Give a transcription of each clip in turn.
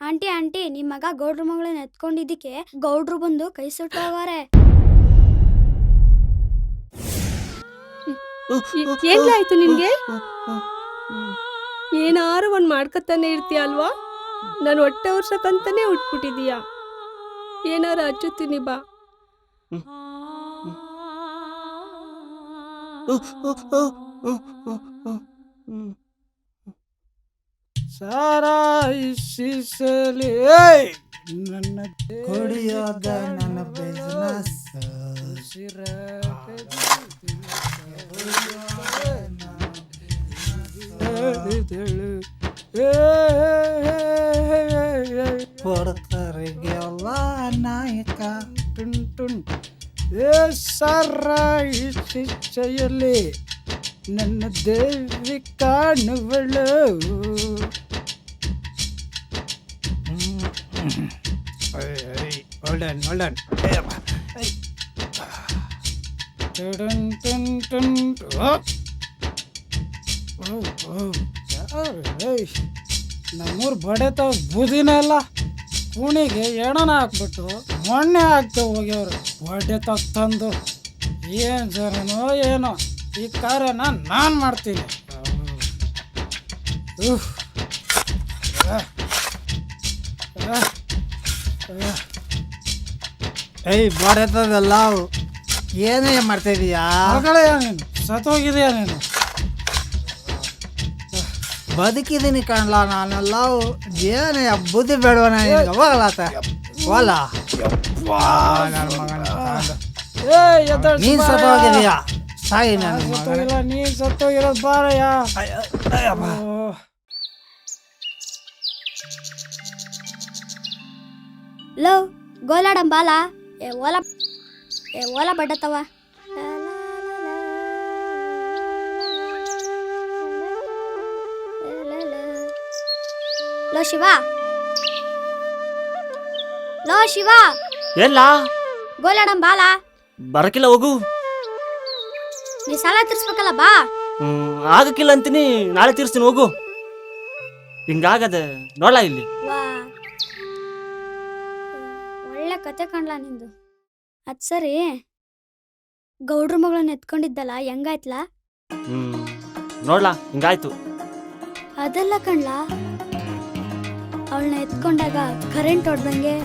Aunty aunty ನಿಮ್ಮ ಮಗ ಗೌಡ್ರ ಮಗಳನ್ನ ಎತ್ಕೊಂಡಿದ್ದಕ್ಕೆ ಗೌಡ್ರು ಬಂದು ಕೈ ಸುಟ್ಟೋಗಾರೆ. ಏನಾಯ್ತು ನಿನ್ಗೆ? ಏನಾರು ಒಂದ್ ಮಾಡ್ಕೊತಾನೆ ಇರ್ತೀಯ ಅಲ್ವಾ? ನಾನು ಹೊಟ್ಟೆ ವರ್ಷಕ್ಕಂತಾನೆ ಉಟ್ಬಿಟ್ಟಿದೀಯ. ಏನಾರ ಹಚ್ಚುತ್ತೀನಿ ಬಾ. ಸಾರಾಯಿಸಲಿ ನನ್ನ ಕುಡಿಯೋದ ನನ್ನ ಬಿಸ್ನೆಸ್. ಕೊಡ್ತರಿಗೆಲ್ಲ ನಾಯಕ ಟುನ್ ಟುನ್ ಸಾರಾಯಿಸಲಿ ನನ್ನ ದೇವಿ ಕಾಣುವಳು. Hold on. ನಮ್ಮೂರು ಬಡೆತಾವ ಬುದಿನ ಎಲ್ಲ ಕುಣಿಗೆ ಎಣನ ಹಾಕ್ಬಿಟ್ಟು ಮೊನ್ನೆ ಹಾಕ್ತೇವೆ ಹೋಗ್ಯವ್ರು. ಬಡೆ ತಂದು ಏನು ಜನನೋ ಏನೋ ಈ ಕಾರ್ಯನ ನಾನು ಮಾಡ್ತೀನಿ. ಏಯ್ ಬಡತದಲ್ಲ ಏನೇ ಮಾಡ್ತಾ ಇದೀಯಾ? ಮಗಳೇ ನೀನು ಸತ್ತೋಗಿದೆಯಾ? ನೀನು ಬದುಕಿದ್ದೀನಿ ಕಾಣಲ್ಲ ನಾನೆಲ್ಲ. ಏನೇ ಬುದ್ಧಿ ಬೇಡವ ಹೋಗಲಾತ ಹೊಲ ನೀನ್ ಸತ್ತೋಗಿದೀಯಾ? ಸಾಯಿ ನಾನು ಸತ್ತೋಗಿಲ್ಲ, ನೀನು ಸತ್ತೋಗಿರೋದು ಬಾರಯ್ಯ. ಲೋ ಗೋಲಾಡಂ ಬಾಲ ಓಲ ಬಡ್ಡತ್ತವ. ಲೋ ಶಿವ ಎಲ್ಲ ಗೋಲಾಡಂ ಬಾಲ. ಬರಕಿಲ್ಲ, ಹೋಗು. ನೀ ಸಾಲ ತೀರ್ಸ್ಬೇಕಲ್ಲ, ಬಾ. ಆಗಕ್ಕಿಲ್ಲ ಅಂತೀನಿ, ನಾಳೆ ತೀರ್ಸ್ತೀನಿ, ಹೋಗು. ಹಿಂಗಾಗದ ನೋಡ್ಲಾ ಇಲ್ಲಿ. ಒಳ್ಳೆ ಕತೆ ಕಾಣ್ಲಾ ನಿಂದು. ಅದ್ ಸರಿ, ಗೌಡ್ರ ಮಗಳನ್ನ ಎತ್ಕೊಂಡಿದ್ದಲ್ಲ ಹೆಂಗಾಯ್ತಲ್ಲ? ನೋಡ್ಲಾ ಹಿಂಗಾಯ್ತು. ಅದೆಲ್ಲ ಕಣ್ಲಾ, ಅವಳನ್ನ ಎತ್ಕೊಂಡಾಗ ಕರೆಂಟ್ ಹೊಡ್ದಂಗೆ,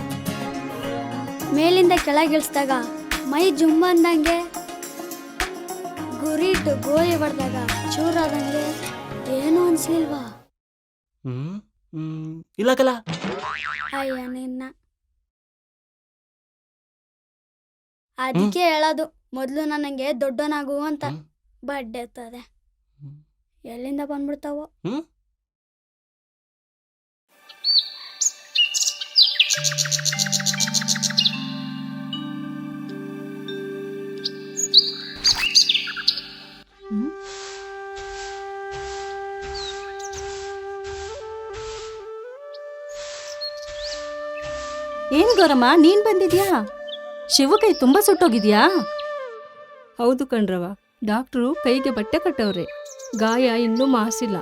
ಮೇಲಿಂದ ಕೆಳಗಿಳಿಸ್ದಾಗ ಮೈ ಜುಮ್ಮ ಅಂದಂಗೆ, ಗುರಿ ಇಟ್ಟು ಗೋಲಿ ಹೊಡೆದಾಗ ಚೂರಾದಂಗೆ ಏನೂ ಅನ್ಸ್ಲಿಲ್ವಾ? ಇಲ್ಲ ಕಲ. ಅಯ್ಯ ನಿನ್ನ, ಅದಕ್ಕೆ ಹೇಳೋದು ಮೊದ್ಲು ನನಗೆ ದೊಡ್ಡನಾಗು ಅಂತ. ಬಡ್ಡೆ ಎತ್ತದೆ, ಎಲ್ಲಿಂದ ಬಂದ್ಬಿಡ್ತಾವೋ. ಏನ್ ಗೌರಮ್ಮ, ನೀನ್ ಬಂದಿದ್ಯಾ? ಶಿವ ಕೈ ತುಂಬಾ ಸುಟ್ಟೋಗಿದ್ಯಾ? ಹೌದು ಕಣ್ರವ, ಡಾಕ್ಟ್ರು ಕೈಗೆ ಬಟ್ಟೆ ಕಟ್ಟವ್ರೆ, ಗಾಯ ಇನ್ನೂ ಮಾಸಿಲ್ಲ,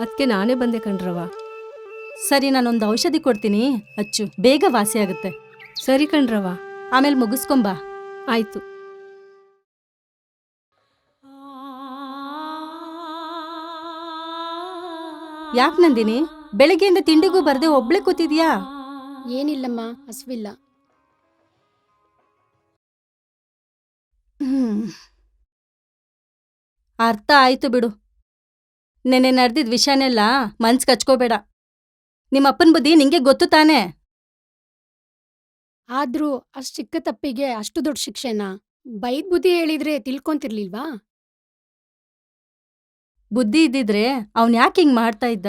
ಅದಕ್ಕೆ ನಾನೇ ಬಂದೆ ಕಣ್ರವ. ಸರಿ, ನಾನೊಂದು ಔಷಧಿ ಕೊಡ್ತೀನಿ, ಹಚ್ಚು, ಬೇಗ ವಾಸಿ ಆಗುತ್ತೆ. ಸರಿ ಕಣ್ರವ. ಆಮೇಲೆ ಮುಗಿಸ್ಕೊಂಬಾ. ಆಯ್ತು. ಯಾಕೆ ನಂದಿನಿ, ಬೆಳಗ್ಗೆಯಿಂದ ತಿಂಡಿಗೂ ಬರ್ದೆ ಒಬ್ಳೆ ಕೂತಿದ್ಯಾ? ಏನಿಲ್ಲಮ್ಮ, ಹಸ್ವಿಲ್ಲ. ಅರ್ಥ ಆಯ್ತು ಬಿಡು. ನೆನ್ನೆ ನಡೆದಿದ್ ವಿಷಯನೆಲ್ಲ ಮನ್ಸ್ ಕಚ್ಕೋಬೇಡ. ನಿಮ್ಮಪ್ಪನ ಬುದ್ಧಿ ನಿಂಗೆ ಗೊತ್ತು ತಾನೇ. ಆದ್ರೂ ಅಷ್ಟ್ ಚಿಕ್ಕ ತಪ್ಪಿಗೆ ಅಷ್ಟು ದೊಡ್ಡ ಶಿಕ್ಷೆನಾ? ಬೈದ್ ಬುದ್ಧಿ ಹೇಳಿದ್ರೆ ತಿಳ್ಕೊಂತಿರ್ಲಿಲ್ವಾ? ಬುದ್ಧಿ ಇದ್ದಿದ್ರೆ ಅವ್ನ್ ಯಾಕೆ ಹಿಂಗ್ ಮಾಡ್ತಾ ಇದ್ದ?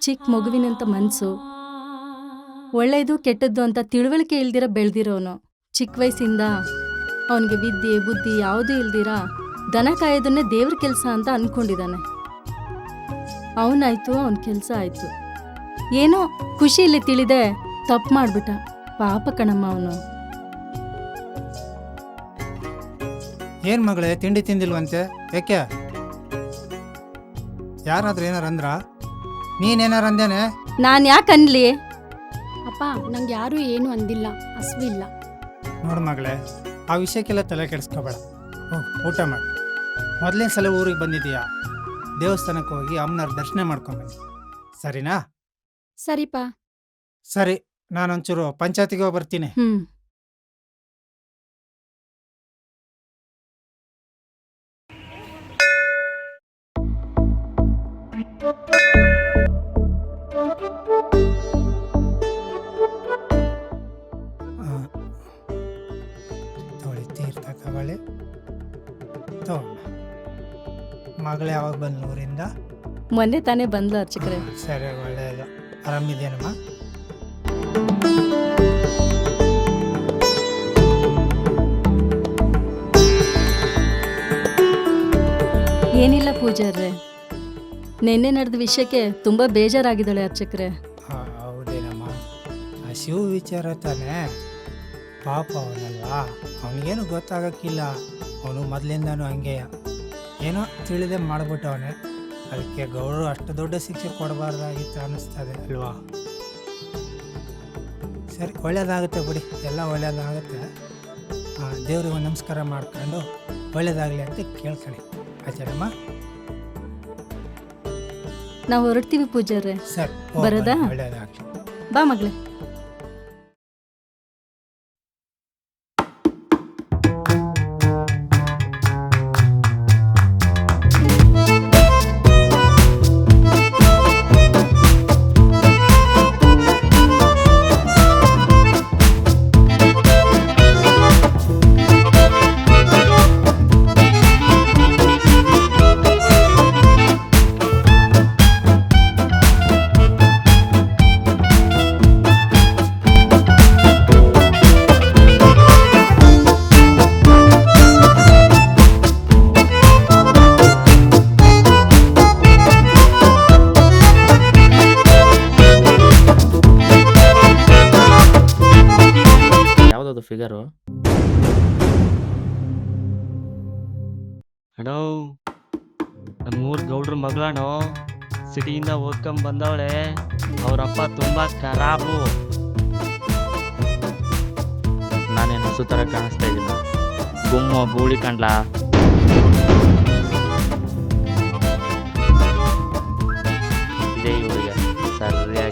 ಚಿಕ್ಕ ಮಗುವಿನಂತ ಮನ್ಸು, ಒಳ್ಳೇದು ಕೆಟ್ಟದ್ದು ಅಂತ ತಿಳುವಳಿಕೆ ಇಲ್ದಿರ ಬೆಳ್ದಿರೋನು. ಚಿಕ್ಕ ವಯಸ್ಸಿಂದ ಅವನಿಗೆ ವಿದ್ಯೆ ಬುದ್ಧಿ ಯಾವುದೂ ಇಲ್ದಿರ ದನ ಕಾಯೋದನ್ನೇ ದೇವ್ರ ಕೆಲಸ ಅಂತ ಅನ್ಕೊಂಡಿದ್ದಾನೆ. ಅವನಾಯ್ತು, ಅವನ ಕೆಲಸ ಆಯ್ತು. ಏನೋ ಖುಷಿಯಲ್ಲಿ ತಿಳಿದೆ ತಪ್ಪು ಮಾಡ್ಬಿಟ್ಟ. ಪಾಪ ಕಣಮ್ಮ ಅವನು. ಏನ್ ಮಗಳೇ, ತಿಂಡಿ ತಿಂದಿಲ್ವಂತೆ? ಯಾಕೆ? ಯಾರಾದ್ರೂ ಏನಾರ ಅಂದ್ರ? ನೀನೇನಾರ ಅಂದೇನೆ? ನಾನ್ ಯಾಕೆ ಅನ್ಲಿ? ಅಪ್ಪ, ನಂಗೆ ಯಾರೂ ಏನೂ ಅಂದಿಲ್ಲ, ಹಸ್ವಿಲ್ಲ. ನೋಡು ಮಗಳೇ, ಆ ವಿಷಯಕ್ಕೆಲ್ಲ ತಲೆ ಕೆಡಿಸ್ಕೋಬೇಡ. ಊಟ ಮಾಡಿ. ಮೊದಲನೇ ಸಲ ಊರಿಗೆ ಬಂದಿದೀಯಾ, ದೇವಸ್ಥಾನಕ್ಕೆ ಹೋಗಿ ಅಮ್ಮನವ್ರ ದರ್ಶನ ಮಾಡ್ಕೊಂಬನ್ನಿ, ಸರಿನಾ? ಸರಿಪಾ. ಸರಿ, ನಾನೊಂಚೂರು ಪಂಚಾಯತಿಗೆ ಹೋಗಿ ಬರ್ತೀನಿ. ತೊಳಿ ತೀರ್ಥ ತಗೊಳ್ಳಿ. ತಗೊಂಡ ಮಗಳು ಯಾವಾಗ ಬಂದು ಊರಿಂದ? ಮೊನ್ನೆ ತಾನೇ ಬಂದ್ಲು ಅರ್ಚಕ್ರೆ. ಸರಿ, ಒಳ್ಳೆಯದು. ಆರಾಮಿದೇನಮ್ಮ? ಏನಿಲ್ಲ ಪೂಜಾರ್ರೆ, ನಿನ್ನೆ ನಡೆದ ವಿಷಯಕ್ಕೆ ತುಂಬಾ ಬೇಜಾರಾಗಿದ್ದಾಳೆ ಅರ್ಚಕ್ರೆ. ಹೌದೇನಮ್ಮ, ಆ ಶಿವ ವಿಚಾರ ತಾನೇ. ಪಾಪ ಅವನಲ್ವಾ, ಅವನಿಗೇನು ಗೊತ್ತಾಗಕ್ಕಿಲ್ಲ. ಅವನು ಮೊದಲಿಂದನೂ ಹಂಗೆಯ, ಏನೋ ತಿಳಿದೆ ಮಾಡ್ಬಿಟ್ಟವನೆ. ಅದಕ್ಕೆ ಗೌರವ ಅಷ್ಟು ದೊಡ್ಡ ಶಿಕ್ಷೆ ಕೊಡಬಾರ್ದಾಗಿತ್ತು ಅನ್ನಿಸ್ತದೆ ಅಲ್ವಾ? ಸರಿ, ಒಳ್ಳೇದಾಗುತ್ತೆ ಬಿಡಿ, ಎಲ್ಲ ಒಳ್ಳೇದಾಗುತ್ತೆ. ದೇವ್ರಿಗೆ ಒಂದು ನಮಸ್ಕಾರ ಮಾಡ್ಕೊಂಡು ಒಳ್ಳೇದಾಗಲಿ ಅಂತ ಕೇಳ್ಕೊಳ್ಳಿ, ಆಚಾರಮ್ಮ. ನಾವು ಹೊರಡ್ತೀವಿ ಪೂಜಾರ್ರೆ. ಸರಿ, ಬರೋದಾ? ಒಳ್ಳೇದಾಗಲಿ. ಬಾ ಮಗಳೇ. ಫಿಗರು ಅಣ್ಣೋ, ನಮ್ಮೂರ್ ಗೌಡ್ರ ಮಗಳಣ್ಣೋ ಸಿಟಿಯಿಂದ ಓದ್ಕೊಂಡ್ ಬಂದವಳೆ. ಅವ್ರಪ್ಪ ತುಂಬಾ ಖರಾಬು. ನಾನೇನು ಹಸು ಥರ ಕಾಣಿಸ್ತಾ ಇದ್ದೀನಿ. ಗುಮ್ಮು ಗೂಳಿ ಕಂಡ್ಲಾ? ಇದೇ ಇವಳಿಗೆ ಸರಿಯಾಗಿ